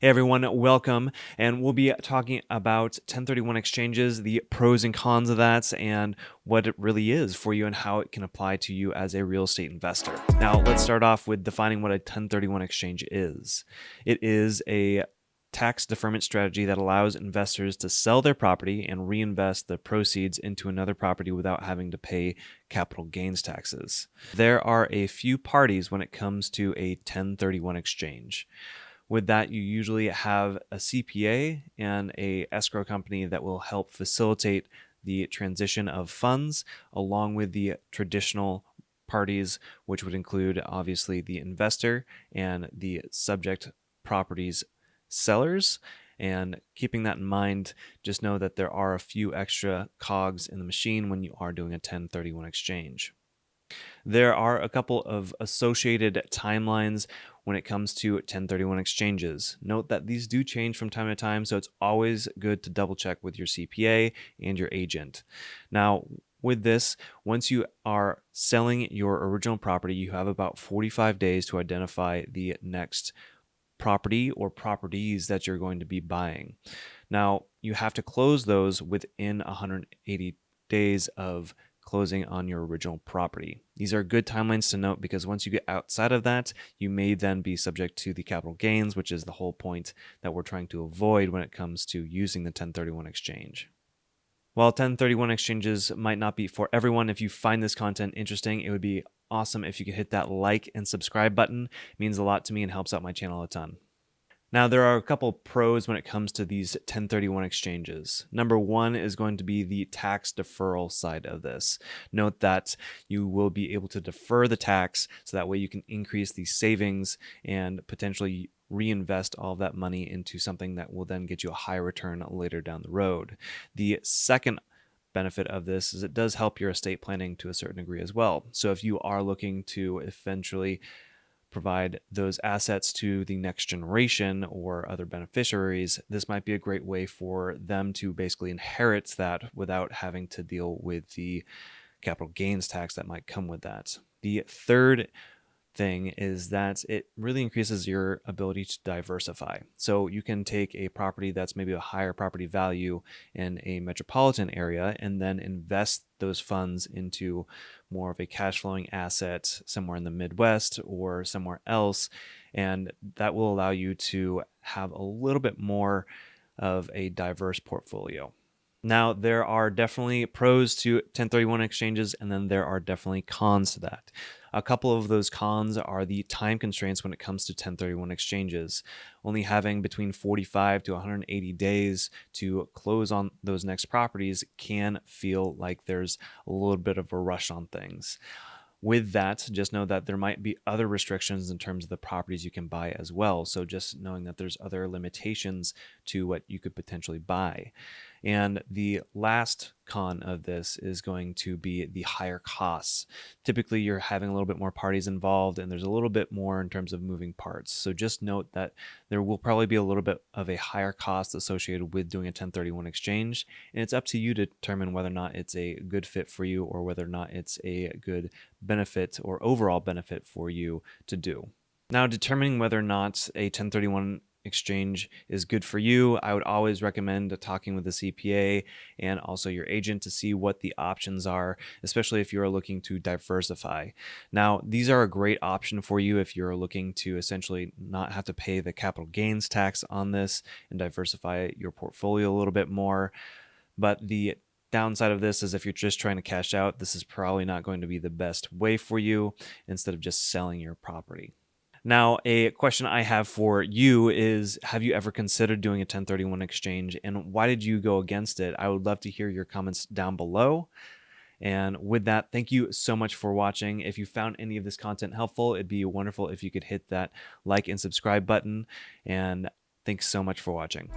Hey everyone, welcome. And we'll be talking about 1031 exchanges, the pros and cons of that, and what it really is for you and how it can apply to you as a real estate investor. Now, let's start off with defining what a 1031 exchange is. It is a tax deferment strategy that allows investors to sell their property and reinvest the proceeds into another property without having to pay capital gains taxes. There are a few parties when it comes to a 1031 exchange. With that, you usually have a CPA and a escrow company that will help facilitate the transition of funds, along with the traditional parties, which would include obviously the investor and the subject properties sellers. And keeping that in mind, just know that there are a few extra cogs in the machine when you are doing a 1031 exchange. There are a couple of associated timelines when it comes to 1031 exchanges. Note that these do change from time to time, so it's always good to double check with your CPA and your agent. Now, with this, once you are selling your original property, you have about 45 days to identify the next property or properties that you're going to be buying. Now, you have to close those within 180 days of closing on your original property. These are good timelines to note because once you get outside of that, you may then be subject to the capital gains, which is the whole point that we're trying to avoid when it comes to using the 1031 exchange. While 1031 exchanges might not be for everyone, if you find this content interesting, it would be awesome if you could hit that like and subscribe button. It means a lot to me and helps out my channel a ton. Now, there are a couple pros when it comes to these 1031 exchanges. Number one is going to be the tax deferral side of this. Note that you will be able to defer the tax so that way you can increase the savings and potentially reinvest all of that money into something that will then get you a high return later down the road. The second benefit of this is it does help your estate planning to a certain degree as well. So if you are looking to eventually provide those assets to the next generation or other beneficiaries, this might be a great way for them to basically inherit that without having to deal with the capital gains tax that might come with that. The third thing is that it really increases your ability to diversify. So you can take a property that's maybe a higher property value in a metropolitan area and then invest those funds into more of a cash flowing asset somewhere in the Midwest or somewhere else. And that will allow you to have a little bit more of a diverse portfolio. Now, there are definitely pros to 1031 exchanges, and then there are definitely cons to that. A couple of those cons are the time constraints when it comes to 1031 exchanges. Only having between 45 to 180 days to close on those next properties can feel like there's a little bit of a rush on things. With that, just know that there might be other restrictions in terms of the properties you can buy as well. So just knowing that there's other limitations to what you could potentially buy. And the last con of this is going to be the higher costs. Typically, you're having a little bit more parties involved and there's a little bit more in terms of moving parts. So just note that there will probably be a little bit of a higher cost associated with doing a 1031 exchange. And it's up to you to determine whether or not it's a good fit for you or whether or not it's a good benefit or overall benefit for you to do. Now, determining whether or not a 1031 exchange is good for you, I would always recommend talking with a CPA and also your agent to see what the options are, especially if you're looking to diversify. Now, these are a great option for you if you're looking to essentially not have to pay the capital gains tax on this and diversify your portfolio a little bit more. But the downside of this is if you're just trying to cash out, this is probably not going to be the best way for you instead of just selling your property. Now, a question I have for you is, have you ever considered doing a 1031 exchange and why did you go against it? I would love to hear your comments down below. And with that, thank you so much for watching. If you found any of this content helpful, it'd be wonderful if you could hit that like and subscribe button. And thanks so much for watching.